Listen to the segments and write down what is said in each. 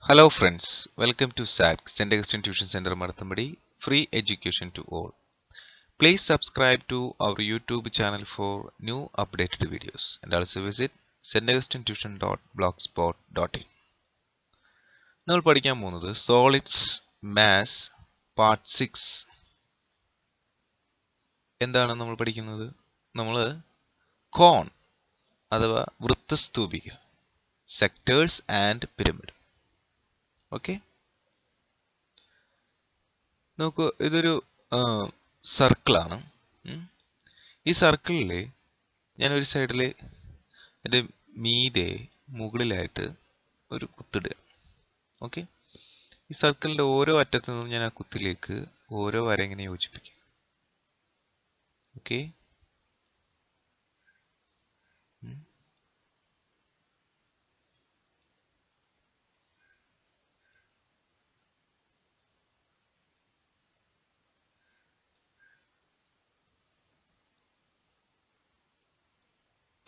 Hello friends, welcome to SAT, St. Augustine Tuition Center Marathambadi, free education to all. Please subscribe to our YouTube channel for new updated videos and also visit staugustinetuition.blogspot.in. നമ്മൾ പഠിക്കാൻ പോകുന്നത് solids mass part 6. എന്താണ് നമ്മൾ പഠിക്കുന്നത്? നമ്മൾ കോൺ അഥവാ വൃത്തസ്തൂപിക, sectors and pyramid. Okay, നോക്കൂ, ഇതൊരു സർക്കിളാണ്. ഈ സർക്കിളിൽ ഞാനൊരു സൈഡിൽ എൻ്റെ മീതെ മുകളിലായിട്ട് ഒരു കുത്തിടുക. ഓക്കെ, ഈ സർക്കിളിൻ്റെ ഓരോ അറ്റത്തു നിന്നും ഞാൻ ആ കുത്തിലേക്ക് ഓരോ വര ഇങ്ങനെ യോജിപ്പിക്കും. ഓക്കെ,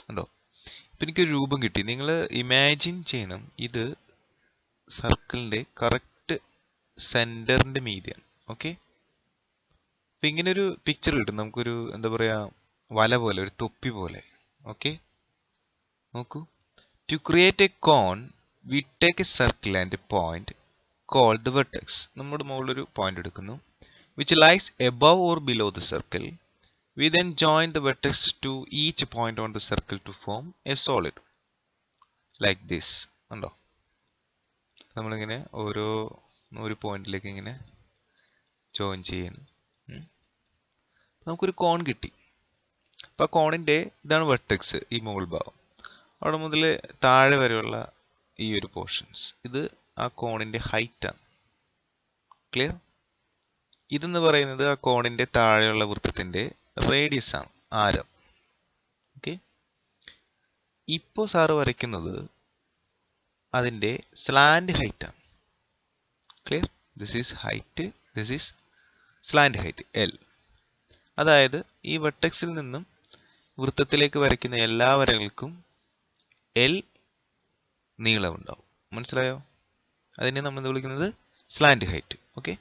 ഉണ്ടോ? ഇപ്പം എനിക്കൊരു രൂപം കിട്ടി. നിങ്ങൾ ഇമാജിൻ ചെയ്യണം, ഇത് സർക്കിളിൻ്റെ കറക്റ്റ് സെൻറ്ററിൻ്റെ മീതിയാണ്. ഓക്കെ, അപ്പം ഇങ്ങനെ ഒരു പിക്ചർ കിട്ടും നമുക്കൊരു, എന്താ പറയുക, വല പോലെ, ഒരു തൊപ്പി പോലെ. ഓക്കെ, നോക്കൂ. To create a cone we take a circle and a point called the vertex. നമ്മുടെ മുകളിലൊരു പോയിന്റ് എടുക്കുന്നു, which lies above or below the circle. We then join the vertex to each point on the circle to form a solid like this. ഉണ്ടോ? നമ്മളിങ്ങനെ ഒരു പോയിന്റിലേക്ക് ഇങ്ങനെ join ചെയ്യുന്നു. നമുക്കൊരു കോൺ കിട്ടി. അപ്പോൾ ആ കോണിൻ്റെ ഇതാണ് വെർട്ടെക്സ്, ഈ മുകൾ ഭാഗം. അവിടെ മുതൽ താഴെ വരെയുള്ള ഈ ഒരു പോർഷൻസ്, ഇത് ആ കോണിൻ്റെ ഹൈറ്റാണ്. ക്ലിയർ? ഇതെന്ന് പറയുന്നത് ആ കോണിൻ്റെ താഴെയുള്ള വൃത്തത്തിൻ്റെ റേഡിയസ് ആണ്, ആരം. ഓക്കെ, ഇപ്പോൾ സാറ് വരയ്ക്കുന്നത് അതിൻ്റെ സ്ലാൻഡ് ഹൈറ്റ് ആണ്. Clear? This is height, this is slant height, L. അതായത് ഈ വെർട്ടെക്സിൽ നിന്നും വൃത്തത്തിലേക്ക് വരയ്ക്കുന്ന എല്ലാ വരകൾക്കും എൽ നീളമുണ്ടാവും. മനസ്സിലായോ? അതിനെ നമ്മൾ വിളിക്കുന്നത് സ്ലാൻഡ് ഹൈറ്റ്. ഓക്കെ,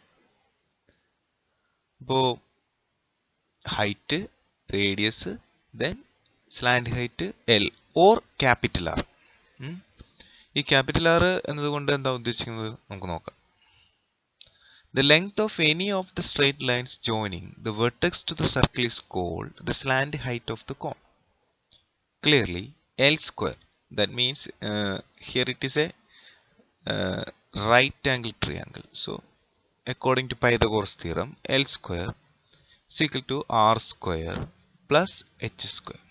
അപ്പോൾ height, radius, then slant height, L or capital R. ഈ ക്യാപിറ്റൽ ആർ എന്നതുകൊണ്ട് എന്താ ഉദ്ദേശിക്കുന്നത് നമുക്ക് നോക്കാം. The length of any of the straight lines joining the vertex to the circle is called the slant height of the cone. Clearly, L square. That means here it is a right angle triangle. So, according to Pythagoras theorem, L square is equal to R square plus H square,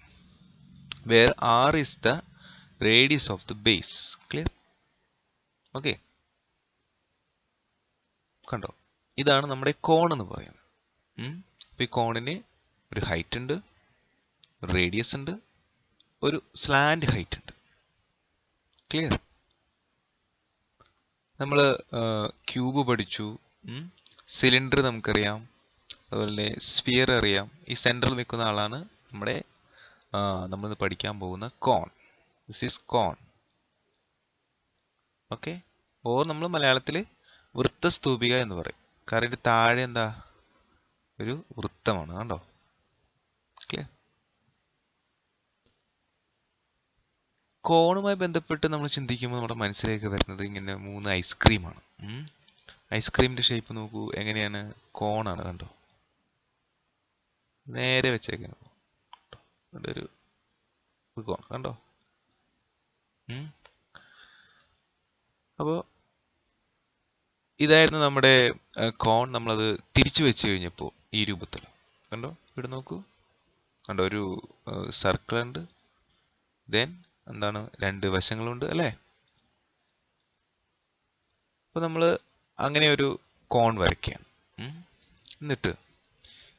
where R is the radius of the base. Clear? Okay. കണ്ടോ, ഇതാണ് നമ്മുടെ കോൺ എന്ന് പറയുന്നത്. അപ്പോൾ ഈ കോണിന് ഒരു height ഉണ്ട്, ഒരു റേഡിയസ് ഉണ്ട്, ഒരു സ്ലാൻഡ് ഹൈറ്റ് ഉണ്ട്. ക്ലിയർ? നമ്മൾ ക്യൂബ് പഠിച്ചു, സിലിണ്ടർ നമുക്കറിയാം, അതുപോലെ സ്ഫിയർ അറിയാം. ഈ സെൻറ്ററിൽ നിൽക്കുന്ന ആളാണ് നമ്മൾ പഠിക്കാൻ പോകുന്ന cone. This is cone. Okay, ഓ നമ്മൾ മലയാളത്തിൽ വൃത്തസ്തൂപിക എന്ന് പറയും. കാരണം ഇതിൻ്റെ താഴെ എന്താ, ഒരു വൃത്തമാണ്. കണ്ടോ? ക്ലിയർ? കോണുമായി ബന്ധപ്പെട്ട് നമ്മൾ ചിന്തിക്കുമ്പോൾ നമ്മുടെ മനസ്സിലേക്ക് വരുന്നത് ഇങ്ങനെ 3 ഐസ്ക്രീമാണ്. ഐസ്ക്രീമിന്റെ ഷേപ്പ് നോക്കൂ, എങ്ങനെയാണ്? കോണാണ്. കണ്ടോ? നേരെ വെച്ചേക്കുന്നു ഒരു കോൺ. കണ്ടോ? അപ്പോൾ ഇതായിരുന്നു നമ്മുടെ കോൺ. നമ്മളത് തിരിച്ചു വെച്ച് കഴിഞ്ഞപ്പോൾ ഈ രൂപത്തിൽ കണ്ടോ. ഇവിടെ നോക്കൂ, കണ്ടോ, ഒരു സർക്കിൾ ഉണ്ട്, ദെൻ എന്താണ്, 2 വശങ്ങളുണ്ട്, അല്ലേ? അപ്പോൾ നമ്മൾ അങ്ങനെ ഒരു കോൺ വരയ്ക്കുകയാണ്. എന്നിട്ട്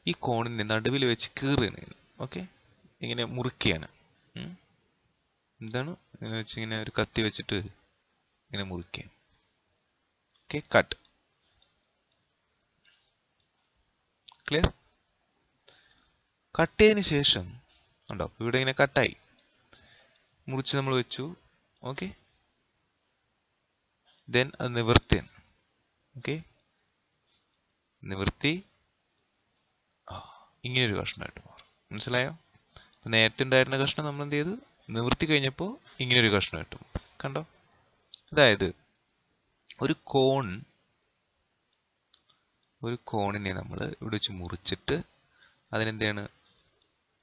ഈ കോണിൻ്റെ നടുവിൽ വെച്ച് കീറുകയാണ്. ഓക്കെ, ഇങ്ങനെ മുറിക്കുകയാണ്. എന്താണ് ഇങ്ങനെ വെച്ച്, ഇങ്ങനെ ഒരു കത്തി വെച്ചിട്ട് ഇങ്ങനെ മുറിക്കുകയാണ്. Okay, cut. ക്ലിയർ? കട്ട് ചെയ്തതിന് ശേഷം ഉണ്ടോ, ഇവിടെ ഇങ്ങനെ കട്ടായി, മുറിച്ച് നമ്മൾ വെച്ചു. ഓക്കെ, ദെൻ അത് നിവൃത്തിയാണ്. ഓക്കെ, നിവൃത്തി ഇങ്ങനൊരു കഷ്ണമായിട്ട് മാറും. മനസ്സിലായോ? നേരത്തെ ഉണ്ടായിരുന്ന കഷ്ണം നമ്മൾ എന്ത് ചെയ്തു? നിവൃത്തി കഴിഞ്ഞപ്പോൾ ഇങ്ങനൊരു കഷ്ണമായിട്ട് മാറും. കണ്ടോ? അതായത് ഒരു കോണിനെ നമ്മൾ ഇവിടെ വെച്ച് മുറിച്ചിട്ട് അതിനെന്താണ്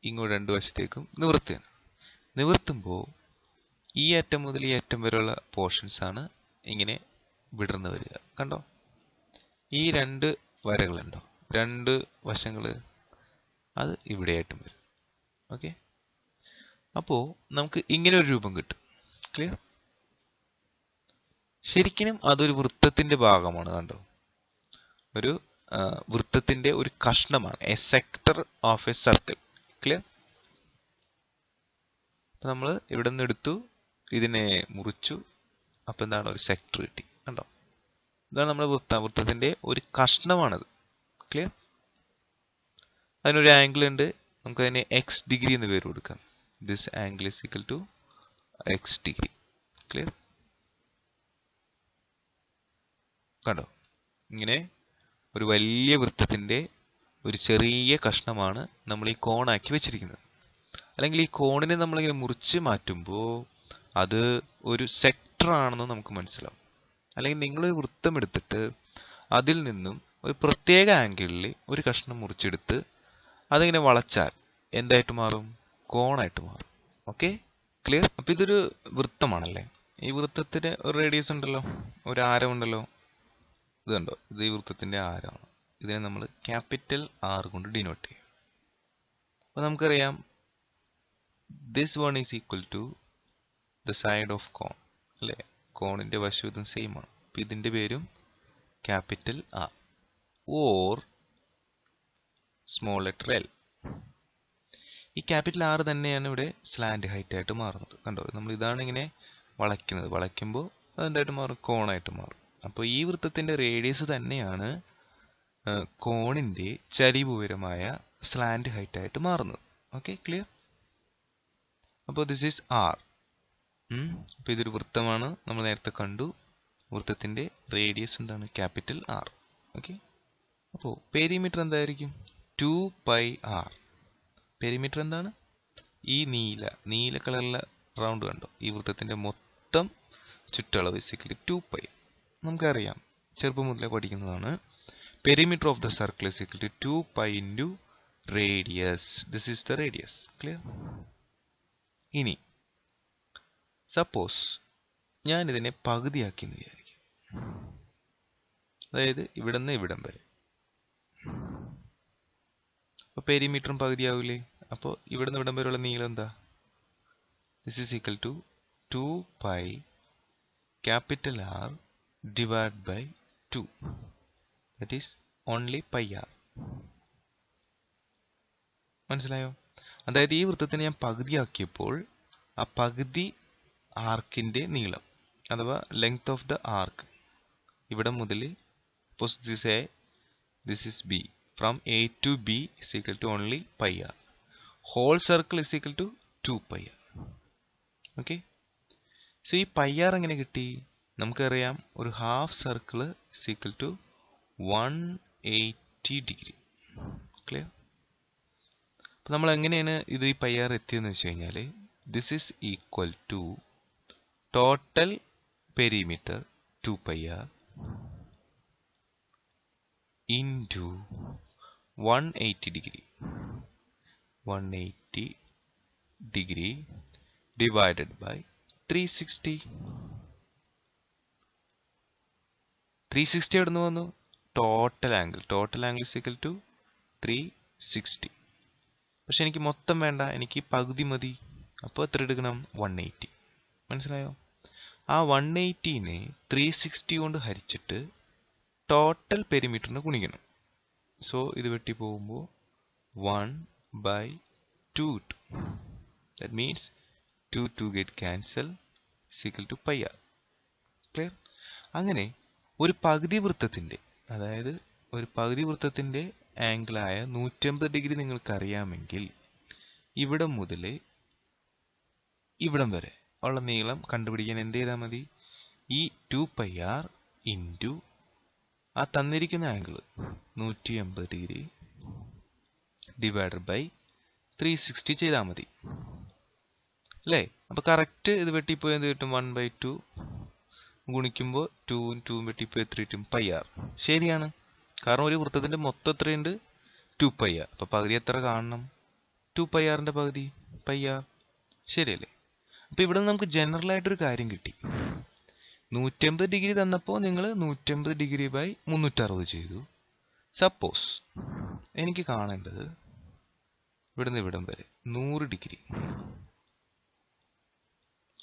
ഇങ്ങോട്ട് രണ്ട് വശത്തേക്കും നിവൃത്തിയാണ്. നിവർത്തുമ്പോൾ ഈ അറ്റം മുതൽ ഈ അറ്റം വരെയുള്ള പോർഷൻസ് ആണ് ഇങ്ങനെ വിടർന്ന് വരിക. കണ്ടോ? ഈ രണ്ട് വരകളുണ്ടോ, രണ്ട് വശങ്ങൾ, അത് ഇവിടെയായിട്ടും വരും. ഓക്കെ, അപ്പോൾ നമുക്ക് ഇങ്ങനെ ഒരു രൂപം കിട്ടും. ക്ലിയർ? ശരിക്കും അതൊരു വൃത്തത്തിന്റെ ഭാഗമാണ്. കണ്ടോ? ഒരു വൃത്തത്തിന്റെ ഒരു കഷ്ണമാണ്. A sector of a circle. Clear? അപ്പൊ നമ്മൾ ഇവിടെ നിന്ന് എടുത്തു, ഇതിനെ മുറിച്ചു, അപ്പൊ എന്താണ്? ഒരു സെക്ടർ കിട്ടി. കണ്ടോ? ഇതാണ് നമ്മുടെ വൃത്തത്തിന്റെ ഒരു കഷ്ണമാണത്. ക്ലിയർ? അതിനൊരു ആംഗിൾ ഉണ്ട്. നമുക്ക് അതിനെ എക്സ് ഡിഗ്രി എന്ന് പേര് കൊടുക്കാം. This angle is equal to X degree. Clear? കണ്ടോ? ഇങ്ങനെ ഒരു വലിയ വൃത്തത്തിന്റെ ഒരു ചെറിയ കഷ്ണമാണ് നമ്മൾ ഈ കോണാക്കി വെച്ചിരിക്കുന്നത്. അല്ലെങ്കിൽ ഈ കോണിനെ നമ്മളിങ്ങനെ മുറിച്ച് മാറ്റുമ്പോൾ അത് ഒരു സെക്ടർ ആണെന്ന് നമുക്ക് മനസ്സിലാവും. അല്ലെങ്കിൽ നിങ്ങളൊരു വൃത്തം എടുത്തിട്ട് അതിൽ നിന്നും ഒരു പ്രത്യേക ആംഗിളിൽ ഒരു കഷ്ണം മുറിച്ചെടുത്ത് അതിങ്ങനെ വളച്ചാൽ എന്തായിട്ട് മാറും? കോണായിട്ട് മാറും. Okay, clear? അപ്പൊ ഇതൊരു വൃത്തമാണല്ലേ. ഈ വൃത്തത്തിന് ഒരു റേഡിയസ് ഉണ്ടല്ലോ, ഒരു ആരമുണ്ടല്ലോ. ഇത് കണ്ടോ? ഇത് ഈ വൃത്തത്തിന്റെ ആരമാണ്. ഇതിനെ നമ്മൾ ക്യാപിറ്റൽ ആർ കൊണ്ട് ഡിനോട്ട് ചെയ്യും. അപ്പൊ നമുക്കറിയാം this one is equal to the side of cone അല്ലേ? കോണിന്റെ വശം ഇതും സെയിം ആണ്. അപ്പൊ ഇതിന്റെ പേരും capital R or small letter L. ഈ ക്യാപിറ്റൽ ആർ തന്നെയാണ് ഇവിടെ സ്ലാന്റ് ഹൈറ്റ് ആയിട്ട് മാറുന്നത്. കണ്ടോ? നമ്മൾ ഇതാണ് ഇങ്ങനെ വളയ്ക്കുന്നത്. വളയ്ക്കുമ്പോൾ അതെന്തായിട്ട് മാറും? കോണായിട്ട് മാറും. അപ്പോൾ ഈ വൃത്തത്തിന്റെ റേഡിയസ് തന്നെയാണ് കോണിന്റെ ചരിവുയരമായ സ്ലാന്റ് ഹൈറ്റ് ആയിട്ട് മാറുന്നത്. Okay, clear? അപ്പോൾ ദിസ് ഈസ് ആർ. അപ്പൊ ഇതൊരു വൃത്തമാണ്. നമ്മൾ നേരത്തെ കണ്ടു. വൃത്തത്തിന്റെ റേഡിയസ് എന്താണ്? Capital R. ഓക്കെ, അപ്പോൾ പെരിമീറ്റർ എന്തായിരിക്കും? 2πr. പെരിമീറ്റർ എന്താണ്? ഈ നീല കളറിലെ റൗണ്ട് കണ്ടോ? ഈ വൃത്തത്തിന്റെ മൊത്തം ചുറ്റളവ് ഇസിക്കലി 2π. നമുക്കറിയാം, ചെറുപ്പം മുതലേ പഠിക്കുന്നതാണ്. Perimeter of the circle is equal 2π into radius. This is the radius. Clear? ഇനി സപ്പോസ് ഞാൻ ഇതിനെ പകുതിയാക്കി എന്ന് വിചാരിക്കും. അതായത് ഇവിടെ നിന്ന് ഇവിടം വരെ. അപ്പൊ പെരിമീറ്ററും പകുതിയാവൂലേ? അപ്പോൾ ഇവിടെ നിന്ന് ഇവിടം വരെയുള്ള നീളം എന്താ? This is equal to 2π capital R divide by 2. That is only πr. മനസ്സിലായോ? അതായത് ഈ വൃത്തത്തിനെ ഞാൻ പകുതിയാക്കിയപ്പോൾ ആ പകുതി ആർക്കിന്റെ നീളം അഥവാ ലെങ്ത് ഓഫ് ദ ആർക്ക് ഇവിടെ മുതൽ this is B. From A to B is equal to only πr. Whole circle is equal to 2πr. Okay. So ഈ πr എങ്ങനെ കിട്ടി? നമുക്കറിയാം ഒരു half circle is equal to 180 degree. Clear? അപ്പൊ നമ്മൾ എങ്ങനെയാണ് ഇത് ഈ πr എത്തിയെന്ന് വെച്ച് കഴിഞ്ഞാൽ this is equal to total perimeter 2πr into 180 degree divided by 360. 360 എവിടെ നിന്ന് വന്നു? Total angle is equal to 360. പക്ഷെ എനിക്ക് മൊത്തം വേണ്ട, എനിക്ക് പകുതി മതി. അപ്പോൾ എത്ര എടുക്കണം? 180. മനസ്സിലായോ? ആ 180നെ 360 കൊണ്ട് ഹരിച്ചിട്ട് ടോട്ടൽ പെരിമീറ്ററിന് ഗുണിക്കണം. സോ ഇത് വെട്ടി പോകുമ്പോൾ 1/2. That means 2 get cancel is equal to πr. Clear? അങ്ങനെ ഒരു പകുതി വൃത്തത്തിന്റെ, അതായത് ഒരു പകുതി വൃത്തത്തിന്റെ ആംഗിളായ 180 ഡിഗ്രി നിങ്ങൾക്ക് അറിയാമെങ്കിൽ ഇവിടം മുതൽ ഇവിടം വരെ ഉള്ള നീളം കണ്ടുപിടിക്കാൻ എന്ത് ചെയ്താൽ മതി? ഈ 2πr ഇൻറ്റു ആ തന്നിരിക്കുന്ന ആംഗിൾ 180 ഡിഗ്രി ഡിവൈഡഡ് ബൈ 360 ചെയ്താൽ മതി അല്ലേ? അപ്പോൾ കറക്റ്റ് ഇത് വെട്ടിപ്പോയി എന്ത് കിട്ടും? 1/2 ഗുണിക്കുമ്പോൾ 2 2 വെട്ടിപ്പോയി 3 കിട്ടും πr. ശരിയാണ്, കാരണം ഒരു വൃത്തത്തിന്റെ മൊത്തം എത്രയുണ്ട്? 2πr. അപ്പോൾ പകുതി എത്ര കാണണം? 2πrന്റെ പകുതി πr. ശരിയല്ലേ? അപ്പോൾ ഇവിടെ നമുക്ക് ജനറൽ ആയിട്ടൊരു കാര്യം കിട്ടി. 180 ഡിഗ്രി തന്നപ്പോൾ നിങ്ങൾ 180 ഡിഗ്രി ബൈ 360 ചെയ്തു. സപ്പോസ് എനിക്ക് കാണേണ്ടത് ഇവിടുന്ന് ഇവിടം വരെ 100 ഡിഗ്രി.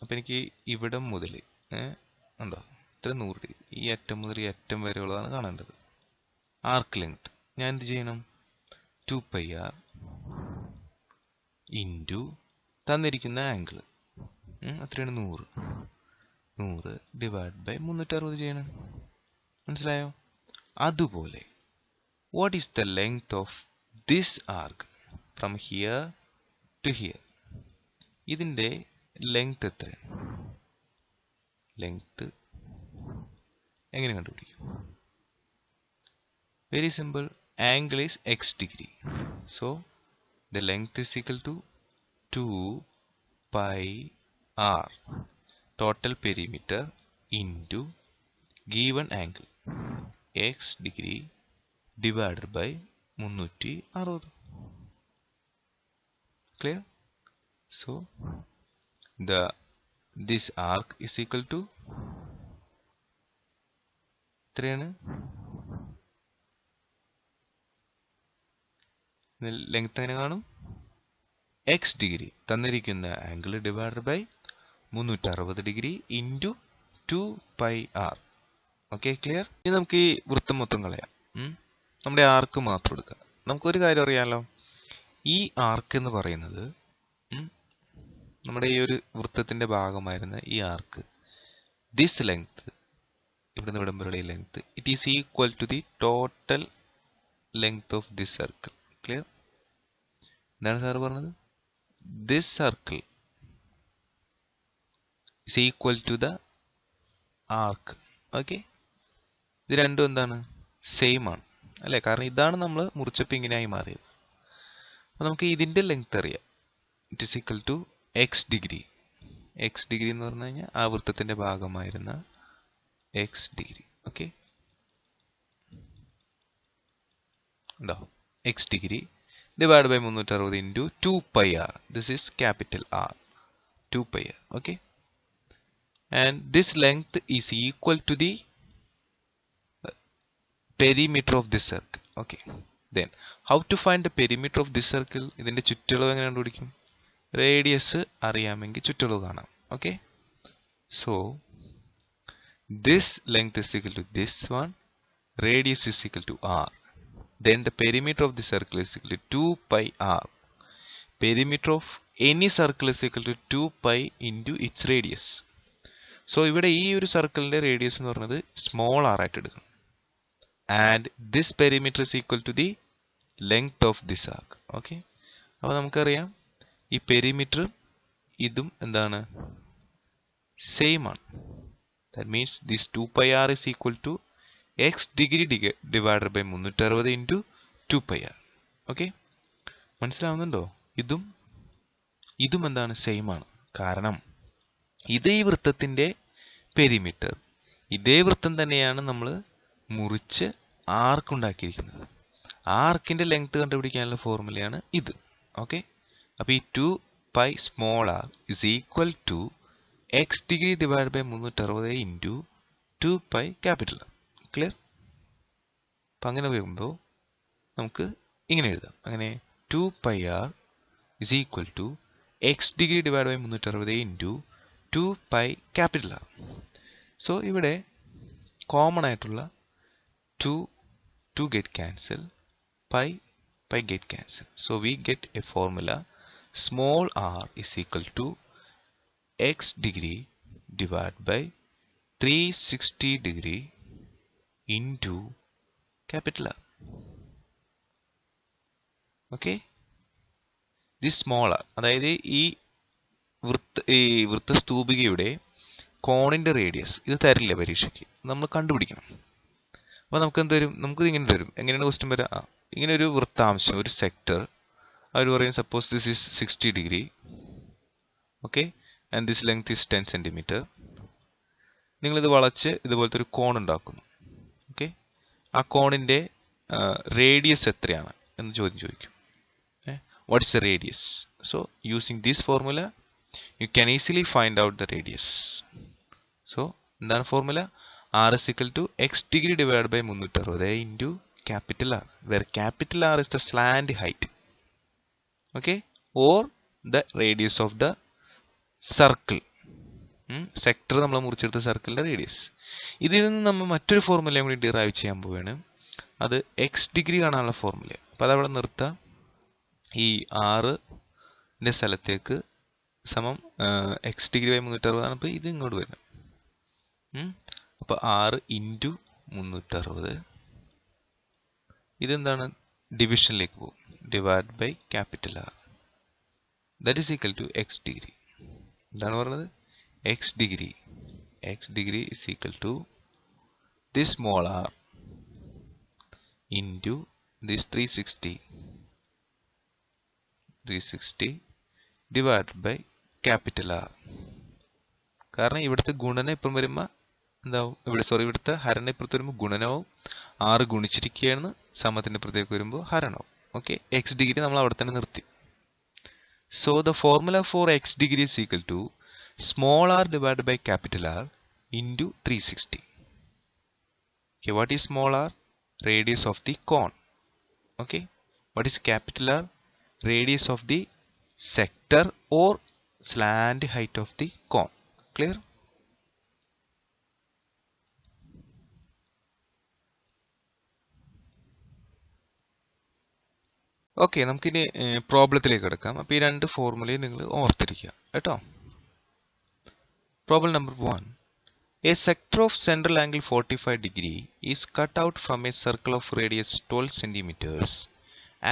അപ്പം എനിക്ക് ഇവിടം മുതൽ ഉണ്ടോ ഇത്ര 100 ഡിഗ്രി, ഈ അറ്റം മുതൽ ഈ അറ്റം വരെയുള്ളതാണ് കാണേണ്ടത്. ആർക്ക് ലെങ്ത് ഞാൻ എന്ത് ചെയ്യണം? 2πr ഇൻറ്റു തന്നിരിക്കുന്ന ആംഗിൾ അത്രയാണ് 100 ഡിവൈഡ് ബൈ 360 ചെയ്യണം. മനസ്സിലായോ? അതുപോലെ what is the length of this arc from here to here? ഇതിന്റെ ലെങ്ത് എത്രയാണ്? ലെങ്ത് എങ്ങനെ കണ്ടുപിടിക്കും? Very simple. Angle is x degree. So the length is equal to 2πr total perimeter into given angle x degree divided by 360. Clear? So this arc is equal to length എങ്ങനെ കാണും? x degree തന്നിരിക്കുന്ന angle divided by 360 degree into 2πr. Okay, clear? ഇനി നമുക്ക് ഈ വൃത്തം മൊത്തം കളയാം. നമ്മുടെ ആർക്ക് മാത്രം എടുക്കാം. നമുക്കൊരു കാര്യം അറിയാമല്ലോ, ഈ ആർക്ക് എന്ന് പറയുന്നത് നമ്മുടെ ഈ ഒരു വൃത്തത്തിന്റെ ഭാഗമായിരുന്ന ഈ ആർക്ക്, ദിസ് ലെങ്ത് ഇവിടുന്ന് ഇവിടം വരെയുള്ള ഈ length, it is equal to the total length of this circle. Clear? എന്താണ് സാർ പറഞ്ഞത്? This circle is equal to the arc. Okay, ഇത് രണ്ടും എന്താണ്? സെയിം ആണ് അല്ലേ? കാരണം ഇതാണ് നമ്മൾ മുറിച്ചപ്പോൾ ഇങ്ങനെയായി മാറിയത്. അപ്പോൾ നമുക്ക് ഇതിന്റെ ലെങ്ത് അറിയാം. It is equal to x degree. x degree എന്ന് പറഞ്ഞു കഴിഞ്ഞാൽ ആ വൃത്തത്തിന്റെ ഭാഗമായിരുന്ന x ഡിഗ്രി. ഓക്കെ, ഉണ്ടോ? x degree divided by 360 into 2πr. This is capital R. 2πr. Okay. And this length is equal to the perimeter of this circle. Okay. Then how to find the perimeter of this circle? ഇതിന്റെ ചുറ്റളവ് എങ്ങനെ കണ്ടുപിടിക്കും? Radius അറിയാമെങ്കിൽ ചുറ്റളവ് കാണാം. Okay. So this length is equal to this one. Radius is equal to R. Then the perimeter of the circle is equal to 2πr. Perimeter of any circle is equal to 2π into its radius. So ഇവിടെ ഈ ഒരു സർക്കിളിന്റെ radius എന്ന് പറയുന്നത് small r ആയിട്ട് എടുക്കണം. And this perimeter is equal to the length of this arc. Okay. അപ്പോൾ നമുക്കറിയാം ഈ പെരിമീറ്റർ ഇതും എന്താണ്? സെയിം ആണ്. That means this 2πr is equal to x degree divided by 360 into 2πr. Okay, മനസ്സിലാവുന്നുണ്ടോ? ഇതും എന്താണ്? സെയിം ആണ്. കാരണം ഇത് ഈ വൃത്തത്തിന്റെ പെരിമീറ്റർ, ഇതേ വൃത്തം തന്നെയാണ് നമ്മൾ മുറിച്ച് ആർക്ക് ഉണ്ടാക്കിയിരിക്കുന്നത്. ആർക്കിന്റെ ലെങ്ത് കണ്ടുപിടിക്കാനുള്ള ഫോർമുലയാണ് ഇത്. ഓക്കെ, അപ്പോൾ ഈ 2π small r is equal to x degree divided by 360 into 2π capital R. Clear? അപ്പം അങ്ങനെ വരുമ്പോൾ നമുക്ക് ഇങ്ങനെ എഴുതാം. അങ്ങനെ 2πr is equal to x degree divided by 360 into 2π capital R. So ഇവിടെ കോമൺ ആയിട്ടുള്ള 2 get cancel, pi get cancel. So we get a formula small r is equal to x degree divided by 360 degree into capital R. Okay, this small r അതായത് ഈ വൃത്തസ്തൂപികയുടെ കോണിന്റെ radius ഇത് തരില്ല പരീക്ഷയ്ക്ക്, നമ്മൾ കണ്ടുപിടിക്കണം. അപ്പോൾ നമുക്ക് എന്ത് വരും, നമുക്ക് ഇങ്ങനെ തരും. എങ്ങനെയാണ് ക്വസ്റ്റ്യൻ വരിക? ഇങ്ങനെ ഒരു വൃത്താംശം, ഒരു സെക്ടർ അവർ പറയും suppose this is 60 degree, okay, and this length is 10 centimetre. നിങ്ങളിത് വളച്ച് ഇതുപോലത്തെ ഒരു കോൺ ഉണ്ടാക്കുന്നു. ഓക്കെ, ആ കോണിന്റെ റേഡിയസ് എത്രയാണ് എന്ന് ചോദിക്കും. What is the radius? So using this formula you can easily find out the radius. So എന്താണ് formula? R is equal to x degree divided by 360 into capital R, where capital R is the slant height, okay, or the radius of the circle. Sector നമ്മൾ മുറിച്ചെടുത്ത സർക്കിളിന്റെ radius. ഇതിൽ നിന്ന് നമ്മൾ മറ്റൊരു ഫോർമുലയും കൂടി derive ചെയ്യാൻ പോവുകയാണ്. അത് എക്സ് ഡിഗ്രി കാണാനുള്ള ഫോർമുല. അപ്പോൾ അതവിടെ നിർത്താം. ഈ ആറിന്റെ സ്ഥലത്തേക്ക് സമം എക്സ് ഡിഗ്രി ബൈ 360 ആണ്. അപ്പോൾ ഇത് ഇങ്ങോട്ട് വരുന്നത്. അപ്പോൾ 6 ഇൻറ്റു 360 ഇതെന്താണ്? ഡിവിഷനിലേക്ക് പോകും. Divide by capital R, that is equal to X degree. എന്താണ് പറയുന്നത്? X degree is equal to this small r into this 360 divide by capital R. കാരണം ഇവിടുത്തെ ഗുണനം ഇപ്പം വരുമ്പോൾ എന്താവും? ഇവിടുത്തെ ഹരണം ഇപ്പുറത്ത് വരുമ്പോൾ ഗുണനവും 6 ഗുണിച്ചിരിക്കുകയാണ്, സമത്തിന്റെ ഇപ്പുറത്തേക്ക് വരുമ്പോൾ ഹരണവും. ഓക്കെ, എക്സ് ഡിഗ്രി നമ്മൾ അവിടെ തന്നെ നിർത്തി. So the formula for x degree is equal to small r divide by capital R into 360. Okay, what is small r? Radius of the cone. Okay, what is capital R? Radius of the sector or slant height of the cone. Clear? Okay, നമുക്കിനി പ്രോബ്ലത്തിലേക്ക് കിടക്കാം. അപ്പോൾ ഈ രണ്ട് ഫോർമുലയും നിങ്ങൾ ഓർത്തിരിക്കുക കേട്ടോ. Problem number 1. A sector of central angle 45 degree is cut out from a circle of radius 12 centimeters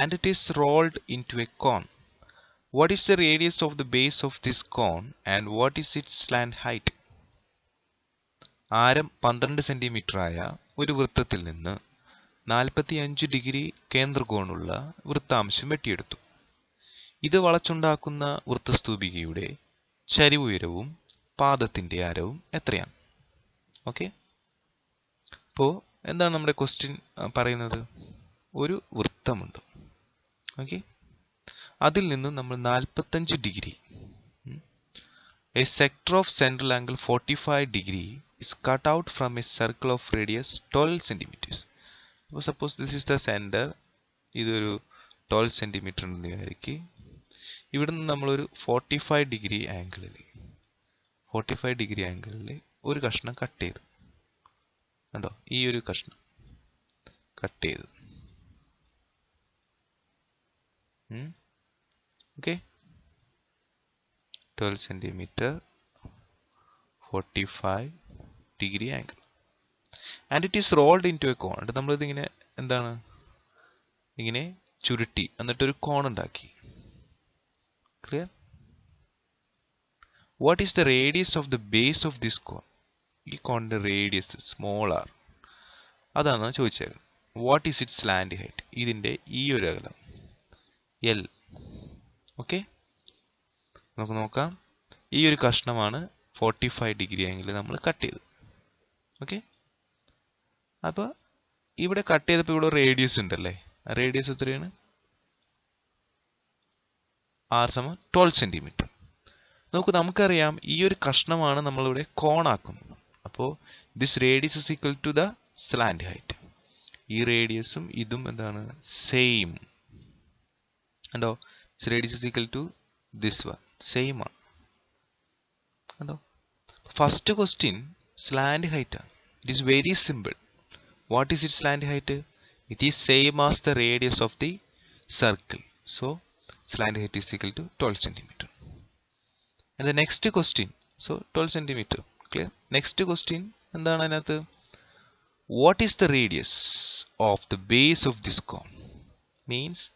and it is rolled into a cone. What is the radius of the base of this cone and what is its slant height? ആരം 12 centimetre ആയ ഒരു വൃത്തത്തിൽ നിന്ന് 45 degree കേന്ദ്രകോണുള്ള വൃത്താംശം വെട്ടിയെടുത്തു. ഇത് വളച്ചുണ്ടാക്കുന്ന വൃത്തസ്തൂപികയുടെ ചരിവുയരവും പാദത്തിന്റെ ആരവും എത്രയാണ്? Okay, അപ്പോൾ എന്താണ് നമ്മുടെ ക്വസ്റ്റ്യൻ പറയുന്നത്? ഒരു വൃത്തമുണ്ട്. ഓക്കെ, അതിൽ നിന്ന് നമ്മൾ 45 degree, a sector of central angle 45 degree is cut out from a circle of radius 12 centimeters. അപ്പോൾ suppose this is the centre, ഇതൊരു 12 സെന്റിമീറ്റർ ഉണ്ടെന്ന് വിചാരിക്കുക. ഇവിടെ നിന്ന് നമ്മളൊരു 45 ഡിഗ്രി ആംഗിളിൽ ഒരു കഷ്ണം കട്ട് ചെയ്തു. കണ്ടോ, ഈ ഒരു കഷ്ണം കട്ട് ചെയ്തു. Okay, 12 centimeter 45 degree angle and it is rolled into a cone. എന്നിട്ട് നമ്മളിത് ഇങ്ങനെ എന്താണ് ഇങ്ങനെ ചുരുട്ടി എന്നിട്ടൊരു കോൺ ഉണ്ടാക്കി. Clear? What is the radius of the base of this cone? ഈ കോണിന്റെ റേഡിയസ് സ്മോൾ ആർ, അതാണ് ചോദിച്ചത്. What is it slant height? ഇതിന്റെ ഈ ഒരു അകലം എൽ. ഓക്കെ, നമുക്ക് നോക്കാം. ഈ ഒരു കഷ്ണമാണ് 45 ഡിഗ്രി ആംഗിൾ നമ്മൾ കട്ട് ചെയ്തു. ഓക്കെ, അപ്പോൾ ഇവിടെ കട്ട് ചെയ്തപ്പോൾ ഇവിടെ റേഡിയസ് ഉണ്ടല്ലേ. റേഡിയസ് എത്രയാണ്? R = 12 centimetre. നമുക്കറിയാം ഈ ഒരു കഷ്ണമാണ് നമ്മളിവിടെ കോണാക്കുന്നത്. അപ്പോൾ this radius is equal to the slant height. ഈ റേഡിയസും ഇതും എന്താണ്? സെയിം. കണ്ടോ, radius is equal to this one, same ആണ്. കണ്ടോ, ഫസ്റ്റ് ക്വസ്റ്റ്യൻ സ്ലാന്റ് ഹൈറ്റ് ആണ്. It is very simple. What is it slant height? It is same as the radius of the circle. So slant height is equal to 12 centimetre. And the next question, so 12 centimetre. Clear? Next question എന്താണ് അതിനകത്ത്? What is the radius of the base of this cone? Means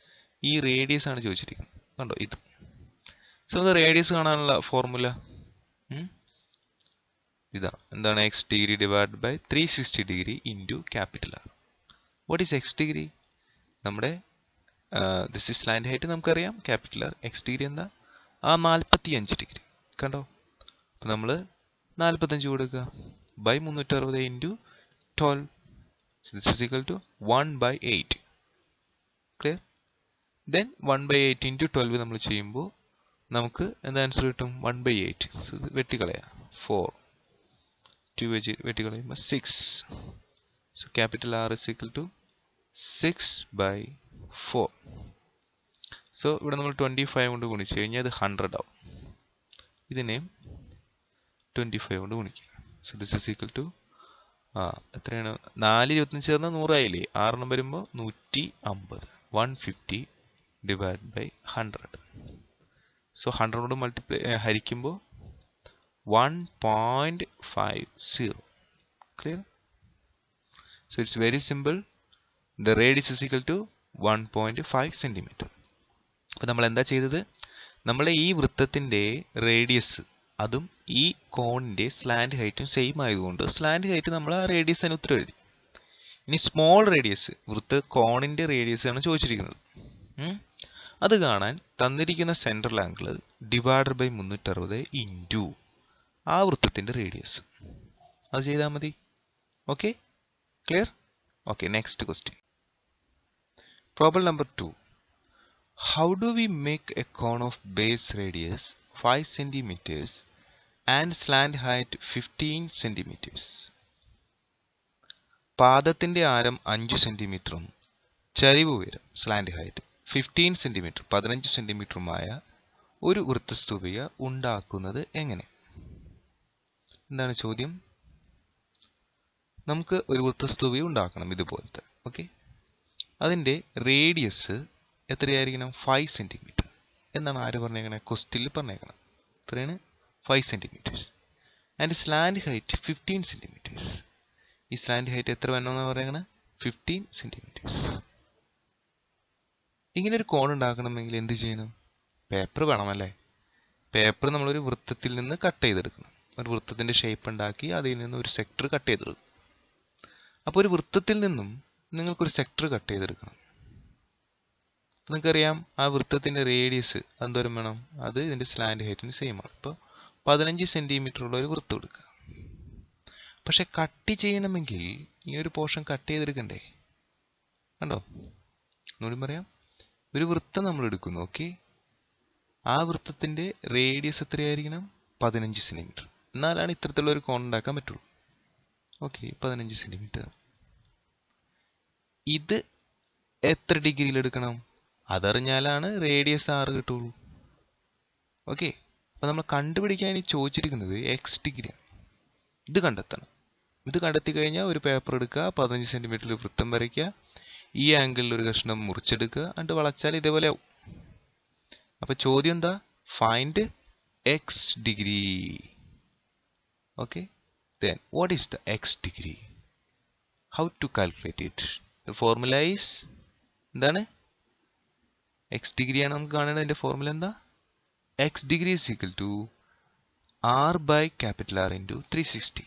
ഈ radius ആണ് ചോദിച്ചിരിക്കുന്നത്. കണ്ടോ, ഇത്. So radius കാണാനുള്ള formula ഇതാണ് എന്താണ് x degree divide by 360 degree into capital R. What is x degree? നമ്മുടെ ദിസ് ഈസ് സ്ലാൻഡ് ഹൈറ്റ് നമുക്കറിയാം, ക്യാപിറ്റൽ ആർ. എക്സ് ഡിഗ്രി എന്താ? ആ 45 ഡിഗ്രി കണ്ടോ. അപ്പം നമ്മൾ 45 കൊടുക്കുക by 360 into 12. This is equal to 1/8. Clear? Then 1/8 into 12 നമ്മൾ ചെയ്യുമ്പോൾ നമുക്ക് എന്താ ആൻസർ കിട്ടും? 1/8. വെട്ടിക്കളയാം 4. 2 വെട്ടിക്കളയുമ്പോൾ 6. So capital R is equal to 6/4. So ഇവിടെ നമ്മൾ 25 കൊണ്ട് ഗുണിച്ചു കഴിഞ്ഞാൽ അത് 100 ആവും. ഇതിനെയും 25 കൊണ്ട് ഗുണിക്കുക. So this is equal to എത്രയാണ്? 4 25 ചേർന്ന് 100 ആയില്ലേ? 6 വരുമ്പോൾ 150. 150 ഡിവൈഡ് ബൈ 100. സോ 100 കൊണ്ട് ഹരിക്കുമ്പോൾ 1.50. Clear? So it's very simple. The radius is equal to 1.5 centimeter. അപ്പോൾ നമ്മൾ എന്താ ചെയ്തത്? നമ്മളെ ഈ വൃത്തത്തിന്റെ റേഡിയസ് അതും ഈ കോണിന്റെ സ്ലാൻഡ് ഹൈറ്റും സെയിം ആയതുകൊണ്ട് സ്ലാൻഡ് ഹൈറ്റ് നമ്മൾ ആ റേഡിയസിന് ഉത്തരം എഴുതി. ഇനി സ്മോൾ റേഡിയസ്, കോണിന്റെ റേഡിയസ് ആണ് ചോദിച്ചിരിക്കുന്നത്. അത് കാണാൻ തന്നിരിക്കുന്ന central angle divided by 360 into ആ വൃത്തത്തിന്റെ റേഡിയസ്. അത് ചെയ്താൽ മതി. Okay, clear? Okay, next question. Problem number 2. How do we make a cone of base radius 5 centimeters and slant height 15 centimeters? പാദത്തിന്റെ ആരം 5 സെന്റിമീറ്ററും ചരിവ് ഉയരം സ്ലാൻഡ് ഹൈറ്റ് 15 സെന്റിമീറ്റർ 15 സെന്റിമീറ്ററുമായ ഒരു വൃത്തസ്തൂപിക ഉണ്ടാക്കുന്നത് എങ്ങനെ? എന്താണ് ചോദ്യം? നമുക്ക് ഒരു വൃത്തസ്തൂപിക ഉണ്ടാക്കണം ഇതുപോലത്തെ. ഓക്കെ, അതിന്റെ റേഡിയസ് എത്രയായിരിക്കണം? 5 സെന്റിമീറ്റർ എന്നാണ് ആര് പറഞ്ഞേക്കണേ? ക്വസ്റ്റ്യനിൽ പറഞ്ഞേക്കണം. എത്രയാണ്? 5 centimetres. And slant height 15 centimetres. ഈ സ്ലാൻഡ് ഹൈറ്റ് എത്ര വേണമെന്നാണ് പറയണേ? 15 സെന്റിമീറ്റേഴ്സ്. ഇങ്ങനെ ഒരു കോൺ ഉണ്ടാക്കണമെങ്കിൽ എന്ത് ചെയ്യണം? പേപ്പർ വേണമല്ലേ? പേപ്പർ നമ്മളൊരു വൃത്തത്തിൽ നിന്ന് കട്ട് ചെയ്തെടുക്കണം. ഒരു വൃത്തത്തിന്റെ ഷേപ്പ് ഉണ്ടാക്കി അതിൽ നിന്ന് ഒരു സെക്ടർ കട്ട് ചെയ്തെടുക്കും. അപ്പോൾ ഒരു വൃത്തത്തിൽ നിന്നും നിങ്ങൾക്കൊരു സെക്ടർ കട്ട് ചെയ്തെടുക്കണം. നിങ്ങൾക്കറിയാം ആ വൃത്തത്തിന്റെ റേഡിയസ് എന്തോരം വേണം? അത് ഇതിന്റെ സ്ലാൻഡ് ഹൈറ്റിന് സെയിം ആണ്. ഇപ്പോൾ 15 സെന്റിമീറ്റർ ഉള്ള ഒരു വൃത്തം എടുക്കുക. പക്ഷെ കട്ട് ചെയ്യണമെങ്കിൽ ഈ ഒരു പോർഷൻ കട്ട് ചെയ്തെടുക്കണ്ടേ? കണ്ടോ? ഒന്നുകൂടി പറയാം. ഒരു വൃത്തം നമ്മൾ എടുക്കുന്നു. ഓക്കെ, ആ വൃത്തത്തിന്റെ റേഡിയസ് എത്രയായിരിക്കണം? 15 സെന്റിമീറ്റർ. എന്നാലാണ് ഇത്തരത്തിലുള്ള ഒരു കോൺ ഉണ്ടാക്കാൻ പറ്റുള്ളൂ. Okay, 15 centimetre. ഇത് എത്ര ഡിഗ്രിയിൽ എടുക്കണം? അതറിഞ്ഞാലാണ് റേഡിയസ് 6 കിട്ടുള്ളൂ. ഓക്കെ, അപ്പൊ നമ്മൾ കണ്ടുപിടിക്കാൻ ചോദിച്ചിരിക്കുന്നത് എക്സ് ഡിഗ്രിയാണ്. ഇത് കണ്ടെത്തണം. ഇത് കണ്ടെത്തി കഴിഞ്ഞാൽ ഒരു പേപ്പർ എടുക്കുക, 15 സെന്റിമീറ്ററിൽ വൃത്തം വരയ്ക്കുക, ഈ ആംഗിളിൽ ഒരു കഷ്ണം മുറിച്ചെടുക്കുക, എന്നിട്ട് വളച്ചാൽ ഇതേപോലെ ആവും. അപ്പൊ ചോദ്യം എന്താ? Find X degree. Okay, then what is the x degree? How to calculate it? The formula is എന്താണ്? x degree ആണ് നമുക്ക് കാണേണ്ടത്. അതിന്റെ ഫോർമുല എന്താ? x degree is equal to r by capital R into 360.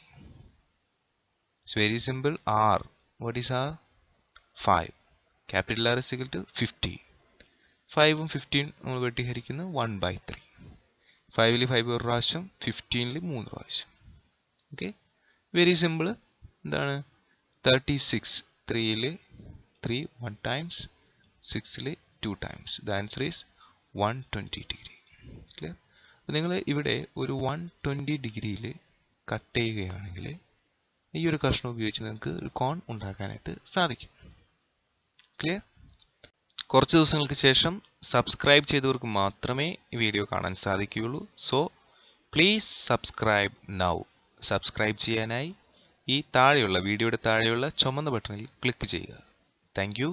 It's very simple. R, what is R? 5. Capital R is equal to 50. 5 ഉം 15 നമ്മൾ വെട്ടി ഹരിക്കുന്നു 1/3. 5ൽ 5 ഒരു പ്രാവശ്യം, 15ൽ 3 പ്രാവശ്യം. Okay, very simple. എന്താണ്? 36. 3ൽ 3 1 times, 6ൽ 2 times. The answer is 120 degree. Clear? അപ്പോൾ നിങ്ങൾ ഇവിടെ ഒരു 120 ഡിഗ്രിയിൽ കട്ട് ചെയ്യുകയാണെങ്കിൽ ഈ ഒരു കഷ്ണം ഉപയോഗിച്ച് നിങ്ങൾക്ക് ഒരു കോൺ ഉണ്ടാക്കാനായിട്ട് സാധിക്കും. ക്ലിയർ? കുറച്ച് ദിവസങ്ങൾക്ക് ശേഷം സബ്സ്ക്രൈബ് ചെയ്തവർക്ക് മാത്രമേ ഈ വീഡിയോ കാണാൻ സാധിക്കുകയുള്ളൂ. So please subscribe now. Subscribe ചെയ്യാനായി ഈ വീഡിയോയുടെ താഴെയുള്ള ചുമന്ന ബട്ടണിൽ ക്ലിക്ക് ചെയ്യുക. Thank you.